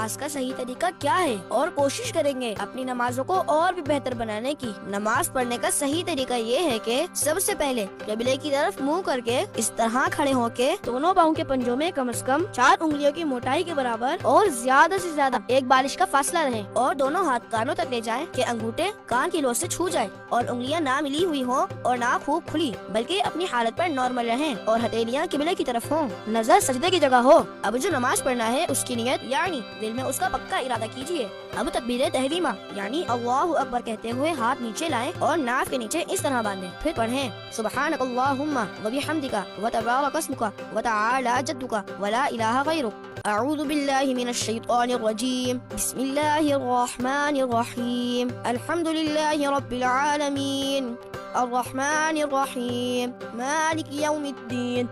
نماز کا صحیح طریقہ کیا ہے اور کوشش کریں گے اپنی نمازوں کو اور بھی بہتر بنانے کی۔ نماز پڑھنے کا صحیح طریقہ یہ ہے کہ سب سے پہلے قبلے کی طرف منہ کر کے اس طرح کھڑے ہو کے دونوں پاؤں کے پنجوں میں کم از کم 4 انگلیوں کی موٹائی کے برابر اور زیادہ سے زیادہ 1 بالش کا فاصلہ رہے، اور دونوں ہاتھ کانوں تک لے جائیں کہ انگوٹھے کان کی لو سے چھو جائے، اور انگلیاں نہ ملی ہوئی ہوں اور نہ خوب کھلی بلکہ اپنی حالت پر نارمل رہیں، اور ہتھیلیاں قبلے کی طرف ہوں، نظر سجدے کی جگہ ہو۔ اب جو نماز پڑھنا ہے اس کی نیت یعنی دل میں اس کا پکا ارادہ کیجیے۔ اب تکبیر تحریمہ یعنی اللہ اکبر کہتے ہوئے ہاتھ نیچے لائیں اور ناف کے نیچے اس طرح باندھیں، پھر پڑھیں سبحانک اللہم وبحمدک وتبارک اسمک وتعالی جدک ولا الہ غیرک۔ اعوذ باللہ من الشیطان الرجیم، بسم اللہ الرحمن الرحیم، الحمد للہ رب العالمین، الرحمن الرحیم، مالک یوم الدین،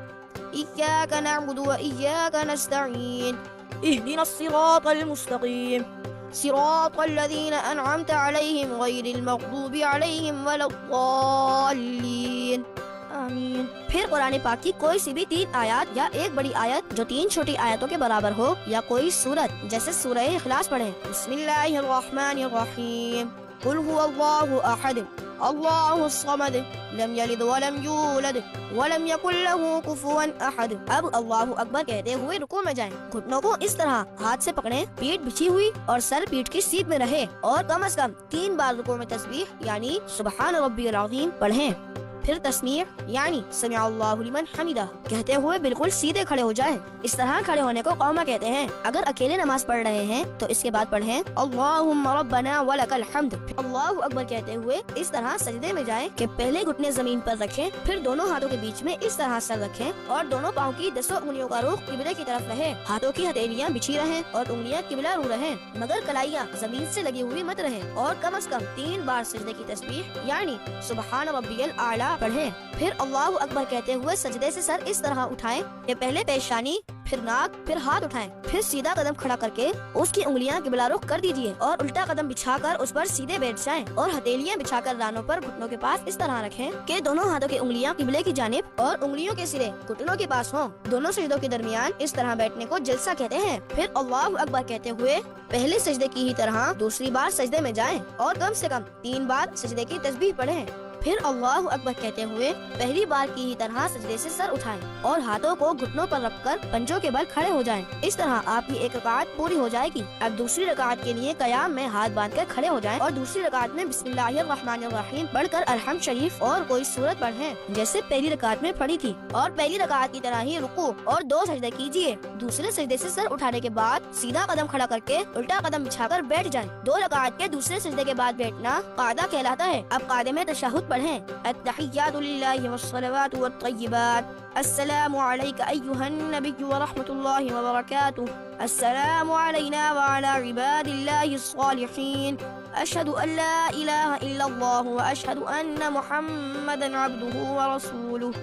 ایاک نعبد و ایاک نستعین، اهدنا الصراط المستقیم، صراط الذین انعمت علیہم غیر المغضوب علیہم ولا الضالین، آمین۔ پھر قرآن پاک کی کوئی سی بھی 3 آیات یا ایک بڑی آیت جو 3 چھوٹی آیتوں کے برابر ہو، یا کوئی سورت جیسے سورہ اخلاص پڑھیں۔ بسم اللہ الرحمن الرحیم، قل هو اللہ احد اللہ الصمد لم یلد ولم یولد ولم یکن له کفوا احد۔ اب اللہ اکبر کہتے ہوئے رکوع میں جائیں، گھٹنوں کو اس طرح ہاتھ سے پکڑیں، پیٹھ بچھی ہوئی اور سر پیٹھ کی سیدھ میں رہے، اور کم از کم 3 بار رکوع میں تسبیح یعنی سبحان ربی العظیم پڑھیں۔ پھر تسمیع یعنی سمع اللہ لمن حمدہ کہتے ہوئے بالکل سیدھے کھڑے ہو جائیں۔ اس طرح کھڑے ہونے کو قوما کہتے ہیں۔ اگر اکیلے نماز پڑھ رہے ہیں تو اس کے بعد پڑھیں اللہم ربنا ولک الحمد، اللہ اکبر کہتے ہوئے اس طرح سجدے میں جائیں کہ پہلے گھٹنے زمین پر رکھیں، پھر دونوں ہاتھوں کے بیچ میں اس طرح سر رکھیں، اور دونوں پاؤں کی 10 انگلیوں کا رخ قبلے کی طرف رہے، ہاتھوں کی ہتھیلیاں بچھی رہیں اور انگلیاں قبلہ رو رہیں، مگر کلائیاں زمین سے لگی ہوئی مت رہیں، اور کم از کم 3 بار سجدے کی تسبیح یعنی سبحان ربی الاعلی پڑھیں۔ پھر اللہ اکبر کہتے ہوئے سجدے سے سر اس طرح اٹھائیں کہ پہلے پیشانی، پھر ناک، پھر ہاتھ اٹھائیں، پھر سیدھا قدم کھڑا کر کے اس کی انگلیاں قبلہ رخ کر دیجیے، اور الٹا قدم بچھا کر اس پر سیدھے بیٹھ جائیں، اور ہتھیلیاں بچھا کر رانوں پر گھٹنوں کے پاس اس طرح رکھیں کہ دونوں ہاتھوں کی انگلیاں قبلے کی جانب اور انگلیوں کے سرے گھٹنوں کے پاس ہوں۔ دونوں سجدوں کے درمیان اس طرح بیٹھنے کو جلسہ کہتے ہیں۔ پھر اللہ اکبر کہتے ہوئے پہلے سجدے کی ہی طرح دوسری بار سجدے میں جائیں، اور کم سے کم 3 بار سجدے کی تسبیح پڑھیں۔ پھر اللہ اکبر کہتے ہوئے پہلی بار کی ہی طرح سجدے سے سر اٹھائیں، اور ہاتھوں کو گھٹنوں پر رکھ کر پنجوں کے بل کھڑے ہو جائیں۔ اس طرح آپ کی ایک رکعت پوری ہو جائے گی۔ اب دوسری رکعت کے لیے قیام میں ہاتھ باندھ کر کھڑے ہو جائیں، اور دوسری رکعت میں بسم اللہ الرحمن الرحیم پڑھ کر الحمد شریف اور کوئی سورت پڑھیں جیسے پہلی رکعت میں پڑھی تھی، اور پہلی رکعت کی طرح ہی رکوع اور 2 سجدے کیجیے۔ دوسرے سجدے سے سر اٹھانے کے بعد سیدھا قدم کھڑا کر کے الٹا قدم بچھا کر بیٹھ جائیں۔ 2 رکعت کے دوسرے سجدے کے بعد بیٹھنا قعدہ کہلاتا ہے۔ اب قعدے میں تشہد پڑھیں، التحیات للہ والصلوات والطیبات، السلام علیک ایہا النبی ورحمۃ اللہ وبرکاتہ، السلام علینا وعلی عباد اللہ الصالحین، اشہد ان لا الہ الا اللہ واشہد ان محمدا عبدہ ورسولہ۔